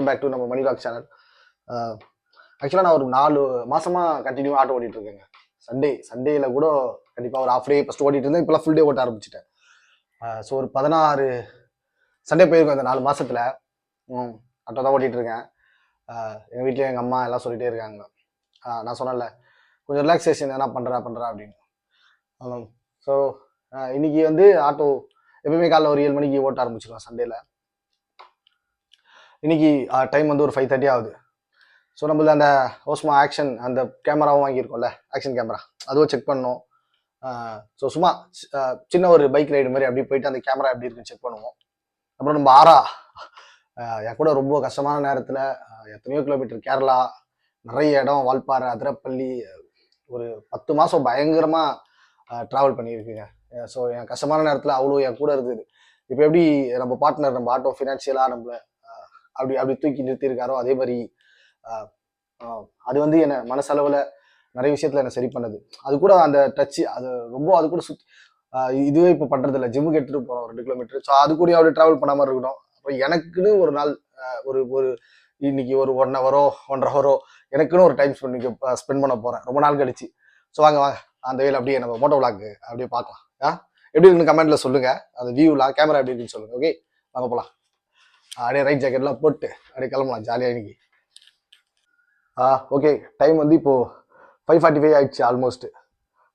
Back to நம்ம மணி vlog channel. ஆக்சுவலாக நான் ஒரு 4 மாசமாக கண்டினியூவாக ஆட்டோ ஓட்டிகிட்டு இருக்கேங்க. சண்டேல கூட கண்டிப்பாக ஒரு ஹாஃப் டே ஃபஸ்ட்டு ஓட்டிகிட்டு இருந்தேன். இப்போலாம் ஃபுல் டே ஓட்ட ஆரம்பிச்சிட்டேன். ஸோ ஒரு 16 சண்டே போயிருக்கோம் இந்த 4 மாசத்துல. ஆட்டோ தான் ஓட்டிகிட்டு இருக்கேன். எங்கள் வீட்டில் எங்கள் அம்மா எல்லாம் சொல்லிகிட்டே இருக்காங்க. நான் சொன்னேன்ல கொஞ்சம் ரிலாக்ஸேஷன் எதனா பண்ணுறா அப்படின்னு. ஸோ இன்னைக்கு வந்து ஆட்டோ எப்பவுமே காலைல ஒரு 7 மணிக்கு ஓட்ட ஆரம்பிச்சிருக்கோம் சண்டேல. இன்னைக்கு டைம் வந்து ஒரு 5:30 ஆகுது. ஸோ நம்மள அந்த ஓஸ்மா ஆக்ஷன் அந்த கேமராவும் வாங்கியிருக்கோம்ல, ஆக்ஷன் கேமரா, அதுவும் செக் பண்ணோம். ஸோ சும்மா சின்ன ஒரு பைக் ரைடு மாதிரி அப்படி போயிட்டு அந்த கேமரா எப்படி இருக்குன்னு செக் பண்ணுவோம். அப்புறம் நம்ம என் கூட ரொம்ப கஷ்டமான நேரத்தில் எத்தனையோ கிலோமீட்டர் கேரளா, நிறைய இடம், வால்பாறை, அதிரப்பள்ளி, ஒரு 10 மாதம் பயங்கரமாக ட்ராவல் பண்ணியிருக்குங்க. ஸோ என் கஷ்டமான நேரத்தில் அவ்வளோ என் கூட இருக்குது. இப்போ எப்படி நம்ம பார்ட்னர் நம்ம ஆட்டோ ஃபினான்ஷியலாக நம்மளை அப்படி தூக்கி நிறுத்தியிருக்காரோ அதே மாதிரி அது வந்து என்னை மனசளவில் நிறைய விஷயத்தில் என்னை சரி பண்ணது. அது கூட அந்த டச்சு அது ரொம்ப அது கூட இதுவே இப்போ பண்ணுறதில்ல. ஜிம்முக்கு எடுத்துகிட்டு போகிறோம் 2 கிலோமீட்டர். ஸோ அது கூட அப்படி ட்ராவல் பண்ணாமல் இருக்கணும். அப்போ எனக்குன்னு ஒரு நாள் ஒரு இன்னைக்கு ஒரு 1 ஹவரோ 1.5 ஹவரோ எனக்குன்னு ஒரு டைம் ஸ்பெண்ட் பண்ண போகிறேன் ரொம்ப நாள் கழிச்சு. ஸோ வாங்க அந்த வேலை அப்படியே நம்ம மோட்டோ வ்ளாக் அப்படியே பார்க்கலாம். எப்படி இருக்குன்னு கமெண்ட்ல சொல்லுங்க. அந்த வியூலாம் கேமரா எப்படி இருக்குன்னு சொல்லுங்க. ஓகே வாங்க போகலாம். அப்படியே ரைட் ஜாக்கெட்லாம் போட்டு அப்படியே கிளம்பலாம் ஜாலியாக இன்னைக்கு. ஓகே டைம் வந்து இப்போ 5:45 ஆயிடுச்சு ஆல்மோஸ்ட்.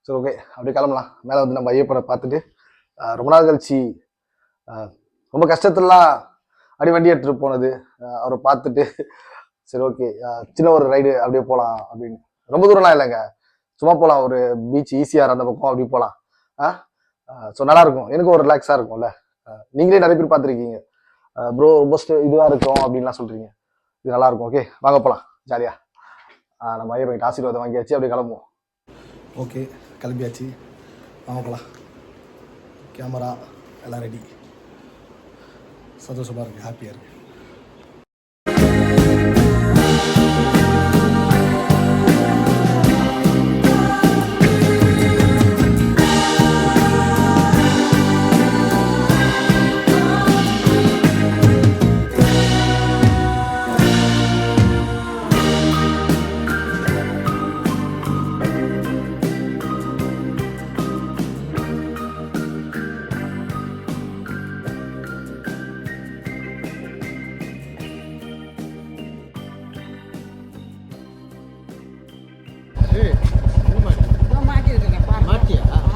சரி ஓகே அப்படியே கிளம்பலாம். மேலே வந்து நம்ம ஐயப்பனை பார்த்துட்டு ரொம்ப நாள் கழிச்சு ரொம்ப கஷ்டத்துலாம் அப்படி வண்டி எடுத்துகிட்டு போனது அவரை பார்த்துட்டு சரி ஓகே சின்ன ஒரு ரைடு அப்படியே போகலாம் அப்படின்னு. ரொம்ப தூரம்லாம் இல்லைங்க, சும்மா போகலாம். ஒரு பீச் ஈஸியாக அந்த பக்கம் அப்படி போகலாம். ஸோ நல்லாயிருக்கும், எனக்கு ஒரு ரிலாக்ஸாக இருக்கும்ல. நீங்களே நிறைய பேர் பார்த்துருக்கீங்க, ப்ரோ ரொம்ப இதுவாக இருக்கும் அப்படின்லாம் சொல்கிறீங்க. இது நல்லாயிருக்கும். ஓகே வாங்க போகலாம் ஜாலியாக. நம்ம ஐயப்பன் ஆசீர்வாதம் வாங்கியாச்சு, அப்படியே கிளம்புவோம். ஓகே கிளம்பியாச்சு, வாங்க போகலாம். கேமரா எல்லாம் ரெடி. சந்தோஷமாக இருக்குது, ஹாப்பியாக இருக்குது.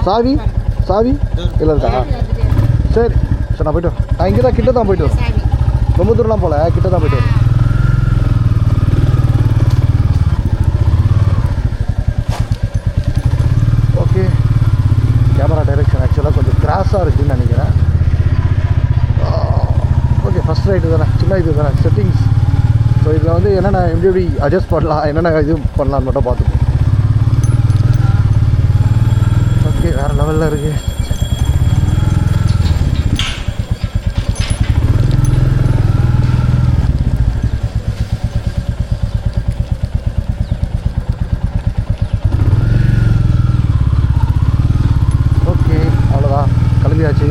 சாவி இல்லை இருக்கா? சரி சரி நான் போய்ட்டு வரேன். நான் இங்கே தான் கிட்ட தான் போய்ட்டு வரேன், ரொம்ப தூரம்லாம் போகல, கிட்ட தான் போய்ட்டு வரேன். ஓகே கேமரா டைரெக்ஷன் ஆக்சுவலாக கொஞ்சம் கிராஸாக இருக்குதுன்னு நினைக்கிறேன். ஓகே ஃபஸ்ட் ரைட்டு தானே, சின்ன இது தானே செட்டிங்ஸ். ஸோ இதில் வந்து என்னென்ன எப்படி அட்ஜஸ்ட் பண்ணலாம், என்னென்ன இது பண்ணலான்னு மட்டும் பார்த்துப்போம். ஓகே வேறு லெவலில் இருக்குது. ஓகே அவ்வளோதான் கிளம்பியாச்சு.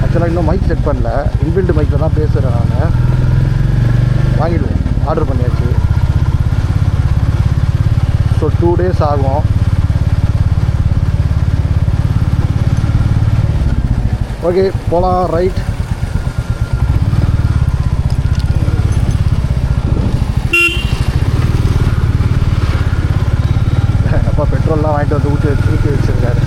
ஆக்சுவலாக இன்னும் மைக் செட் பண்ணல, இன்பில்டு மைக்கில் தான் பேசுகிறேன் நான். வாங்கிடுவோம், ஆர்டர் பண்ணியாச்சு. ஸோ 2 days ஆகும். ஓகே போகலாம். ரைட் அப்பா பெட்ரோல்லாம் வாங்கிட்டு வந்து ஊற்றி வச்சுருக்காரு.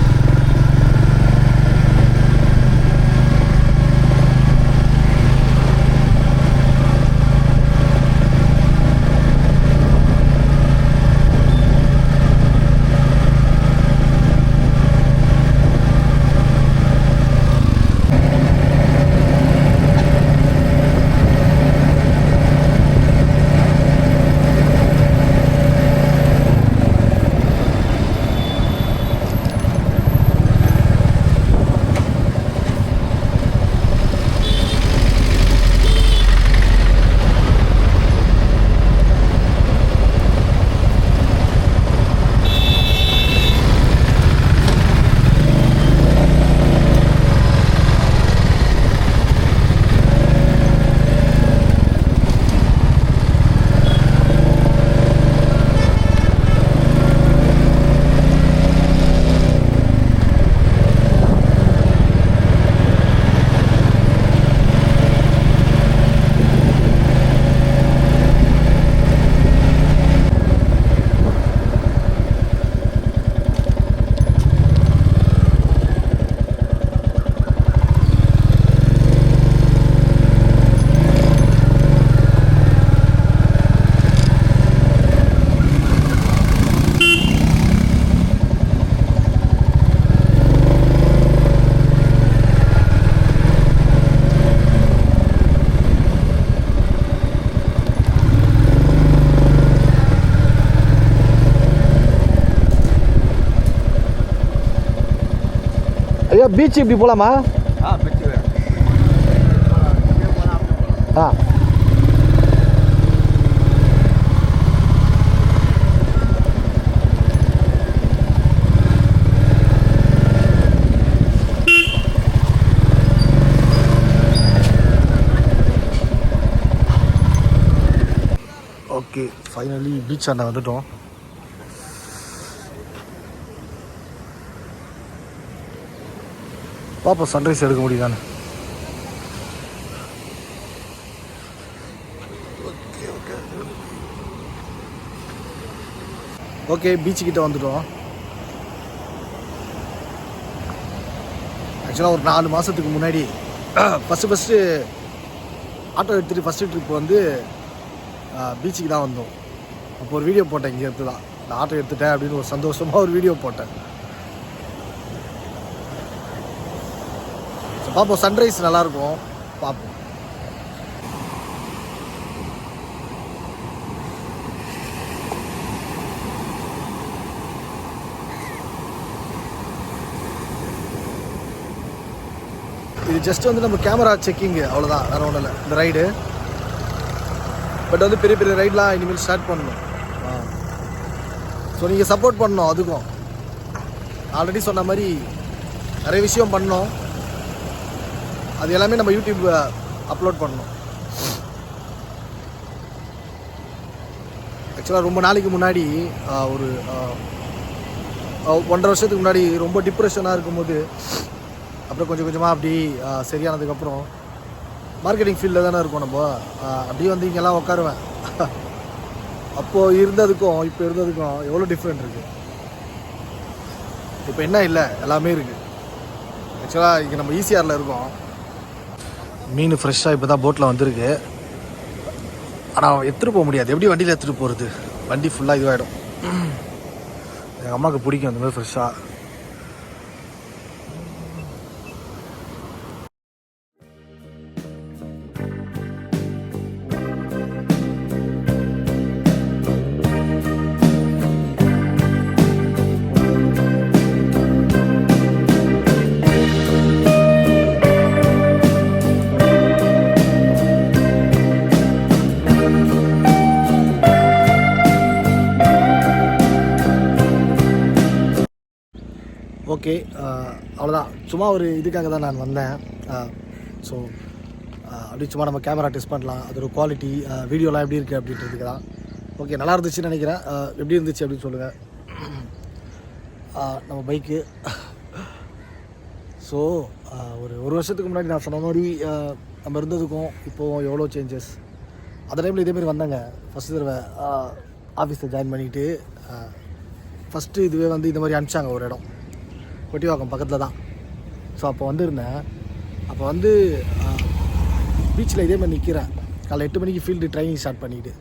ஐயா பீச் இப்படி போகலாமா? ஆ ஓகே, ஃபைனலி பீச் ஆண்ட வந்துட்டோம். பாப்பா சன்ரைஸ் எடுக்க முடியுதானே. ஓகே பீச்சு கிட்ட வந்துட்டோம். ஆக்சுவலாக ஒரு 4 மாதத்துக்கு முன்னாடி ஃபஸ்ட்டு ஆட்டோ எடுத்துகிட்டு ஃபஸ்ட்டு ட்ரிப் வந்து பீச்சுக்கு தான் வந்தோம். அப்போ ஒரு வீடியோ போட்டேன், இங்கே எடுத்து தான் நான் ஆட்டோ எடுத்துட்டேன் அப்படின்னு ஒரு சந்தோஷமாக ஒரு வீடியோ போட்டேன். பார்ப்போம், சன்ரைஸ் நல்லாயிருக்கும், பார்ப்போம். இது ஜஸ்ட் வந்து நம்ம கேமரா செக்கிங்கு, அவ்வளோதான், வேறு ஒன்றும் இல்லை இந்த ரைடு. பட் வந்து பெரிய பெரிய ரைட்லாம் இனிமேல் ஸ்டார்ட் பண்ணணும். ஸோ நீங்கள் சப்போர்ட் பண்ணணும். அதுக்கும் ஆல்ரெடி சொன்ன மாதிரி நிறைய விஷயம் பண்ணோம். அது எல்லாமே நம்ம யூடியூப் அப்லோட் பண்ணணும். ஆக்சுவலாக ரொம்ப நாளைக்கு முன்னாடி ஒரு 1.5 வருஷத்துக்கு முன்னாடி ரொம்ப டிப்ரெஷனாக இருக்கும்போது, அப்புறம் கொஞ்சம் கொஞ்சமாக அப்படி சரியானதுக்கப்புறம் மார்க்கெட்டிங் ஃபீல்டில் தானே இருக்கோம் நம்ம. அப்படியே வந்து இங்கெல்லாம் உட்காருவேன். அப்போது இருந்ததுக்கும் இப்போ இருந்ததுக்கும் எவ்வளோ டிஃப்ரெண்ட் இருக்குது. இப்போ என்ன இல்லை, எல்லாமே இருக்குது. ஆக்சுவலாக இங்கே நம்ம ஈசிஆரில் இருக்கோம். மீன் ஃப்ரெஷ்ஷாக இப்போ தான் போட்டில் வந்திருக்கு. ஆனால் எடுத்துகிட்டு போக முடியாது. எப்படி வண்டியில் எடுத்துகிட்டு போகிறது? வண்டி ஃபுல்லாக இதுவாகிடும். எங்கள் அம்மாவுக்கு பிடிக்கும் அந்த மாதிரி ஃப்ரெஷ்ஷாக. ஓகே, அவ்வளோதான். சும்மா ஒரு இதுக்காக தான் நான் வந்தேன். ஸோ அப்படி சும்மா நம்ம கேமரா டெஸ்ட் பண்ணலாம், அதோட குவாலிட்டி வீடியோலாம் எப்படி இருக்குது அப்படின்றதுக்கு தான். ஓகே, நல்லா இருந்துச்சுன்னு நினைக்கிறேன். எப்படி இருந்துச்சு அப்படின்னு சொல்லுங்கள். நம்ம பைக்கு ஸோ ஒரு வருஷத்துக்கு முன்னாடி நான் சொன்ன மாதிரி நம்ம இருந்ததுக்கும் இப்போது எவ்வளோ சேஞ்சஸ். அந்த டைமில் இதேமாரி வந்தாங்க. ஃபஸ்ட்டு தடவை ஆஃபீஸில் ஜாயின் பண்ணிவிட்டு ஃபஸ்ட்டு இதுவே வந்து இந்த மாதிரி அனுப்பிச்சாங்க ஒரு இடம், கொட்டிவாக்கம் பக்கத்தில் தான். ஸோ அப்போ வந்துருந்தேன். அப்போ வந்து பீச்சில் இதே மாதிரி நிற்கிறேன். காலைல 8 மணிக்கு ஃபீல்டு ட்ரைனிங் ஸ்டார்ட் பண்ணிவிட்டு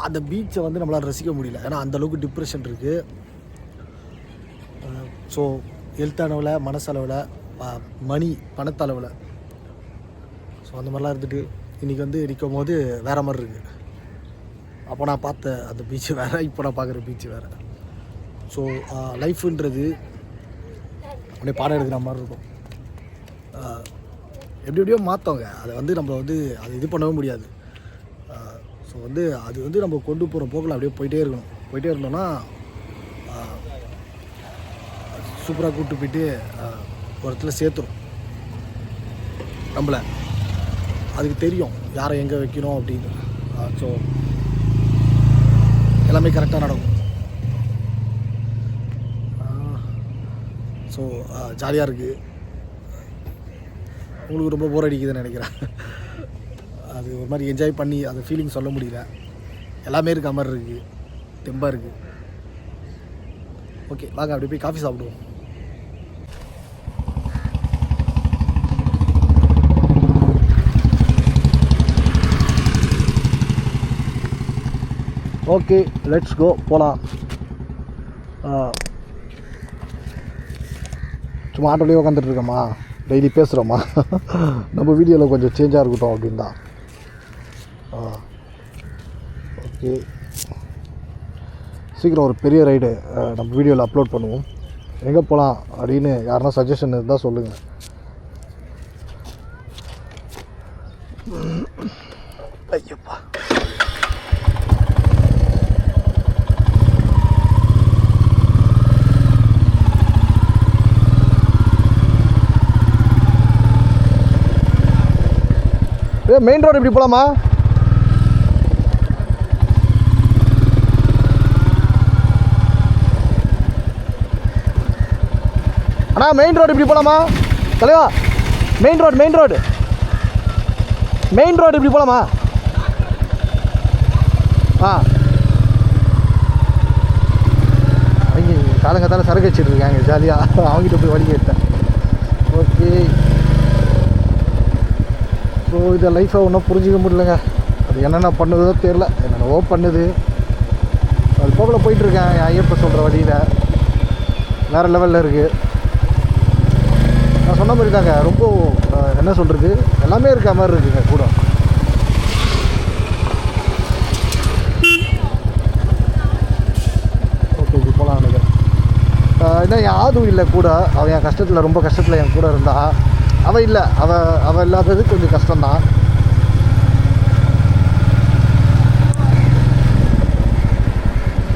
அந்த பீச்சை வந்து நம்மளால் ரசிக்க முடியல. ஏன்னா அந்தளவுக்கு டிப்ரெஷன் இருக்குது. ஸோ ஹெல்த் அளவில், மனசளவில், பணத்தளவில், ஸோ அந்த மாதிரிலாம் இருந்துட்டு இன்றைக்கி வந்து நிற்கும் போது வேறு மாதிரி இருக்குது. அப்போ நான் பார்த்த அந்த பீச்சு வேறு, இப்போ நான் பார்க்குற பீச்சு வேறு. ஸோ லைஃப்ன்றது அப்படியே பாடம் எடுக்கிற மாதிரி இருக்கும். எப்படியோ மாற்றவங்க அதை வந்து நம்ம வந்து அது இது பண்ணவே முடியாது. ஸோ வந்து அது வந்து நம்ம கொண்டு போகிற போக்கில் அப்படியே போயிட்டே இருந்தோம்னா சூப்பராக கூப்பிட்டு போயிட்டு ஒரு இடத்துல சேர்த்துரும் நம்மளை. அதுக்கு தெரியும் யாரை எங்கே வைக்கணும் அப்படின்னு. ஸோ எல்லாமே கரெக்டாக நடக்கும். ஸோ ஜாலியாக இருக்குது. உங்களுக்கு ரொம்ப போர் அடிக்குதுன்னு நினைக்கிறேன். அது ஒரு மாதிரி என்ஜாய் பண்ணி அந்த ஃபீலிங் சொல்ல முடியல. எல்லாமே இருக்க மாதிரி இருக்குது, தெம்பாக இருக்குது. ஓகே, வாங்க அப்படி போய் காஃபி சாப்பிடுவோம். ஓகே, லெட்ஸ் கோ, போகலாம். சும்மா ஆட்டோலேயே உட்காந்துட்டு இருக்கோமா, டெய்லி பேசுகிறோமா, நம்ம வீடியோவில் கொஞ்சம் சேஞ்சாக இருக்கட்டும் அப்படின்னு தான். ஓகே, சீக்கிரம் ஒரு பெரிய ரைடு நம்ம வீடியோவில் அப்லோட் பண்ணுவோம். எங்கே போகலாம் அப்படின்னு யாருன்னா சஜஷன் இருந்தால் சொல்லுங்கள். ஐயப்பா மெயின் ரோடு இப்படி போகலாமா? அண்ணா மெயின் ரோடு இப்படி போகலாமா தலைவா? மெயின் ரோடு இப்படி போகலாமா? அவங்க காலங்கத்தால் சரக்கு வச்சுட்டு இருக்காங்க ஜாலியாக, அவங்ககிட்ட போய் வழி கேட்டேன். ஓகே, ஸோ இதை லைஃப்பை ஒன்றும் புரிஞ்சிக்க முடியலங்க. அது என்னென்ன பண்ணுதோ தெரில, என்னென்னவோ பண்ணுது. அது போக்கில் போயிட்டுருக்கேன் என் ஐயப்ப சொல்கிற வழியில். வேறு லெவலில் இருக்குது. நான் சொன்ன மாதிரி தாங்க, ரொம்ப என்ன சொல்கிறது, எல்லாமே இருக்க மாதிரி இருக்குங்க கூட. ஓகே, இது போகலாம் நினைக்கிறேன். ஏன்னா என் ஆதும் இல்லை கூட, அவன் என் கஷ்டத்தில், ரொம்ப கஷ்டத்தில் என் கூட இருந்தா. அவள் இல்லை, அவள் இல்லாதது கொஞ்சம் கஷ்டம்தான்.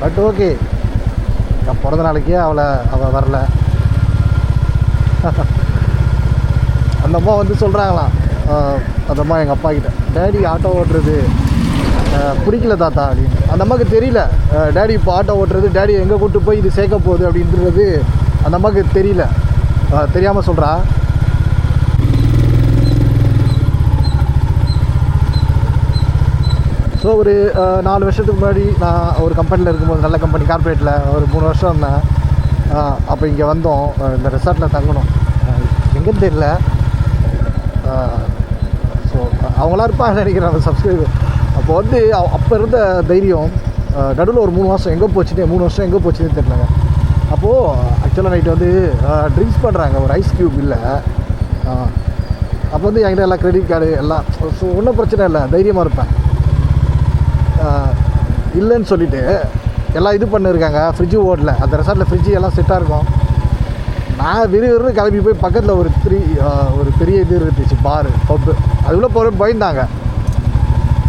பட் ஓகே, நான் பிறந்த நாளைக்கே அவள் வரல. அந்த அம்மா வந்து சொல்கிறாங்களாம், அந்த அம்மா எங்கள் அப்பா கிட்ட, டேடி ஆட்டோ ஓட்டுறது பிடிக்கல தாத்தா அப்படின்னு. அந்த அம்மாவுக்கு தெரியல டேடி இப்போ ஆட்டோ ஓட்டுறது, டேடி எங்கே கூப்பிட்டு போய் இது சேர்க்க போகுது அப்படின்றது அந்த அம்மாவுக்கு தெரியல, தெரியாமல் சொல்கிறா. ஸோ ஒரு 4 வருஷத்துக்கு முன்னாடி நான் ஒரு கம்பெனியில் இருக்கும்போது, நல்ல கம்பெனி, கார்ப்பரேட்டில் ஒரு 3 வருஷம் இருந்தேன். அப்போ இங்கே வந்தோம், இந்த ரெசார்ட்டில் தங்கணும். எங்கேன்னு தெரியல. ஸோ அவங்களாம் இருப்பாங்க நினைக்கிறேன் அந்த சப்ஸ்கிரைபர். அப்போ வந்து அப்போ இருந்த தைரியம் நடுவில் ஒரு 3 வருஷம் எங்கே போச்சுன்னு, 3 வருஷம் எங்கே போச்சுன்னு தெரியலங்க. அப்போது ஆக்சுவலாக நைட்டு வந்து ட்ரிங்க்ஸ் பண்ணுறாங்க, ஒரு ஐஸ் க்யூப் இல்லை. அப்போ வந்து என்கிட்ட எல்லாம் கிரெடிட் கார்டு எல்லாம், ஸோ ஒன்றும் பிரச்சனை இல்லை, தைரியமாக இருப்பேன். இல்லைன்னு சொல்லிவிட்டு எல்லாம் இது பண்ணியிருக்காங்க. ஃப்ரிட்ஜு ஓடல, அந்த ரெசார்ட்டில் ஃப்ரிட்ஜு எல்லாம் செட்டாக இருக்கும். நான் விறுவிறு கிளம்பி போய் பக்கத்தில் ஒரு பெரிய இது இருந்துச்சு, பாரு, பப்பு. அதுக்குள்ளே போகிற பயந்தாங்க.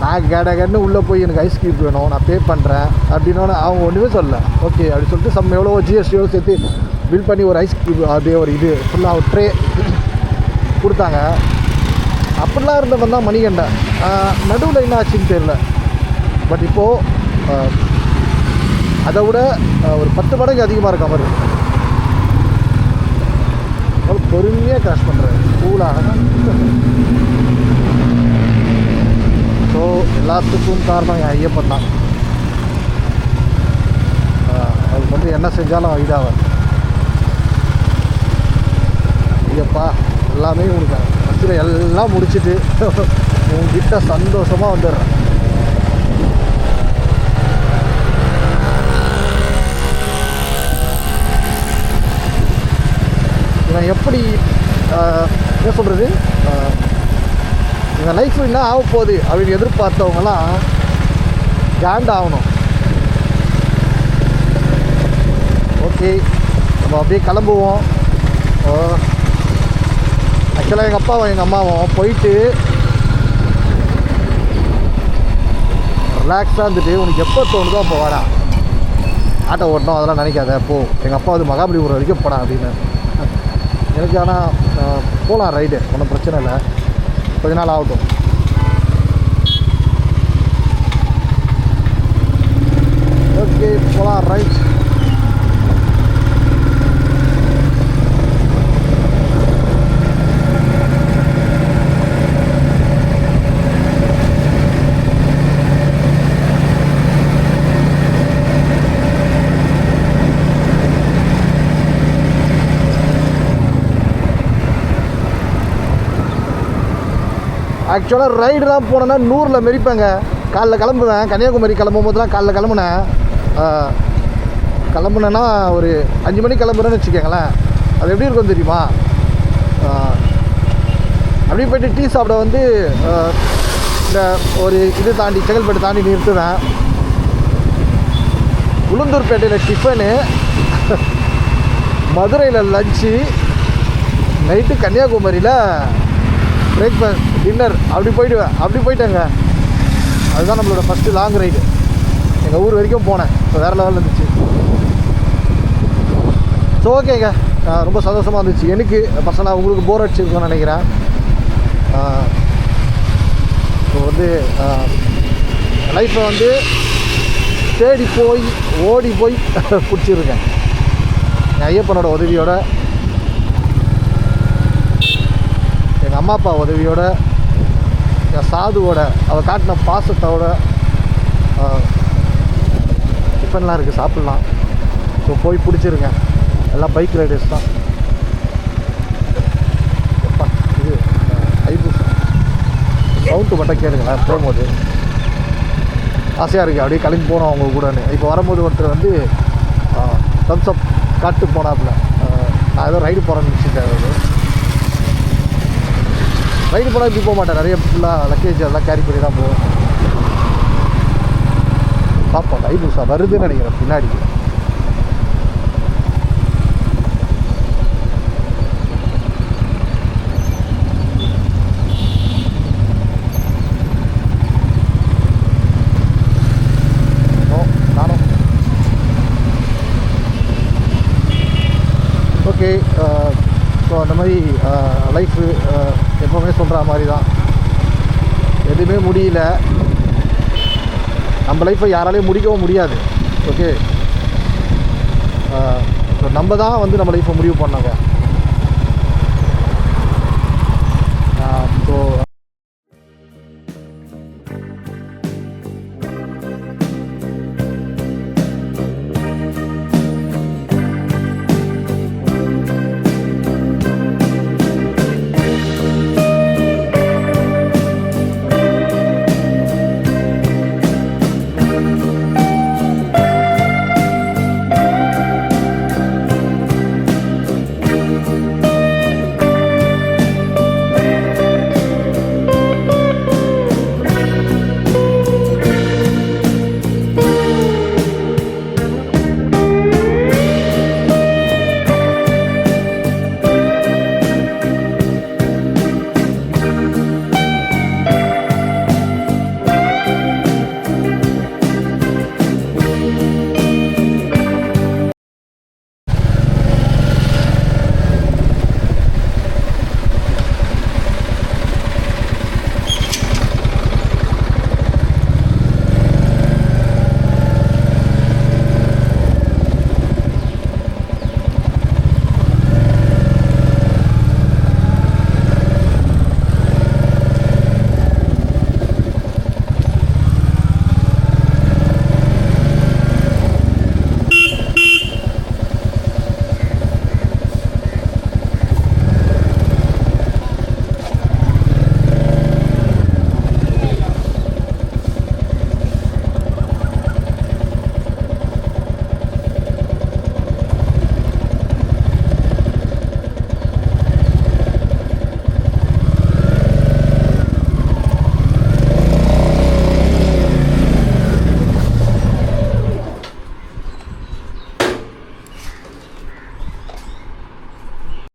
நான் கேடன்னு உள்ளே போய் எனக்கு ஐஸ் க்யூப் வேணும், நான் பே பண்ணுறேன் அப்படின்னோடனே அவங்க ஒன்றுமே சொல்லலை. ஓகே அப்படி சொல்லிட்டு எவ்வளோ ஜிஎஸ்டியோடு சேர்த்து பில் பண்ணி ஒரு ஐஸ் க்யூப், அப்படியே ஒரு இது ஃபுல்லாக ஒரு ட்ரே கொடுத்தாங்க. அப்படிலாம் இருந்தவன் தான் மணிகண்டன். நடுவில் என்ன ஆச்சுன்னு தெரியல. பட் இப்போது அதை விட ஒரு 10 மடங்கு அதிகமாக இருக்க மாதிரி இருக்கு. பொறுமையாக கிராஷ் பண்ணுறேன் கூலாக. ஸோ எல்லாத்துக்கும் காரணம் என் ஐயப்பன் தான். அதுக்கு வந்து என்ன செஞ்சாலும் இதாகும். ஐயப்பா எல்லாமே உனக்கு ஃபஸ்ட்டில் எல்லாம் முடிச்சுட்டு உங்ககிட்ட சந்தோஷமாக வந்துடுறேன். நான் எப்படி என்ன சொல்கிறது, எங்கள் லைஃப் என்ன ஆக போகுது அப்படின்னு எதிர்பார்த்தவங்களாம் காண்டாகணும். ஓகே, நம்ம அப்படியே கிளம்புவோம். ஆக்சுவலாக எங்கள் அப்பாவும் எங்கள் அம்மாவும் போயிட்டு ரிலாக்ஸாக இருந்துட்டு, உனக்கு எப்போ தோணுதோ அப்போ வாடா, ஆட்டோ ஓட்டணும் அதெல்லாம் நினைக்காத போ. எங்கள் அப்பா வந்து மகாபலிபுரம் வரைக்கும் போடா அப்படின்னு. எனக்கு ஆனால் போகலாம் ரைடு, ஒன்றும் பிரச்சனை இல்லை, கொஞ்ச நாள் ஆகட்டும். ஓகே போகலாம் ரைட். ஆக்சுவலாக ரைடுலாம் போனேன்னா 100ல் மெரிப்பேங்க. காலைல கிளம்புவேன், கன்னியாகுமரி கிளம்பும் போதெல்லாம் காலைல கிளம்புனேன்னா ஒரு 5 மணிக்கு கிளம்புறேன்னு வச்சுக்கோங்களேன். அது எப்படி இருக்கும் தெரியுமா, அப்படியே போய்ட்டு டீ சாப்பிட வந்து இந்த ஒரு இது தாண்டி செங்கல்பட்டு தாண்டி நிறுத்துவேன். உளுந்தூர்பேட்டையில் டிஃபனு மதுரையில் லஞ்சு, நைட்டு கன்னியாகுமரியில் பிரேக்ஃபாஸ்ட், டின்னர். அப்படி போயிட்டேங்க. அதுதான் நம்மளோட ஃபஸ்ட்டு லாங் ரைடு. எங்கள் ஊர் வரைக்கும் போனேன். இப்போ வேறு லெவலில் இருந்துச்சு. ஸோ ஓகேங்க, ரொம்ப சந்தோஷமாக இருந்துச்சு எனக்கு. பர்சனலாக உங்களுக்கு போர் அடிச்சிருக்கோன்னு நினைக்கிறேன். ஸோ வந்து லைஃப்பை வந்து தேடி போய் ஓடி போய் பிடிச்சிருக்கேன். என் ஐயப்பனோட உதவியோட, எங்கள் அம்மா அப்பா உதவியோட, என் சாதுவோட அவள் காட்டின பாசத்தோட. டிஃபன்லாம் இருக்குது, சாப்பிட்லாம். ஸோ போய் பிடிச்சிருக்கேன். எல்லாம் பைக் ரைடர்ஸ் தான். எப்பா இது ஐபூஸ் சவுண்டு மட்டும் கேளுங்களேன். போகும்போது ஆசையாக இருக்குது, அப்படியே கிளம்பி போனோம் அவங்க கூடன்னு. இப்போ வரும்போது ஒருத்தர் வந்து தம்ஸ் அப் காட்டு போனாப்புல. நான் ஏதோ ரைடு போகிறேன்னு நினச்சிட்டேன். ரைடு போனால் இப்படி போக மாட்டேன். நிறைய ஃபுல்லாக லக்கேஜ் எல்லாம் கேரி பண்ணி தான் போவேன். பார்ப்போம், ஐபூஸா வருதுன்னு நினைக்கிறேன் பின்னாடி. ஓகே. ஸோ அந்த மாதிரி லைஃபு எப்போவுமே சொல்கிற மாதிரி தான். எதுவுமே முடியல. நம்ம லைஃப்பை யாராலையும் முடிக்கவும் முடியாது. ஓகே. ஸோ நம்ம தான் வந்து நம்ம லைஃப்பை முடிவு பண்ணோங்க. ஸோ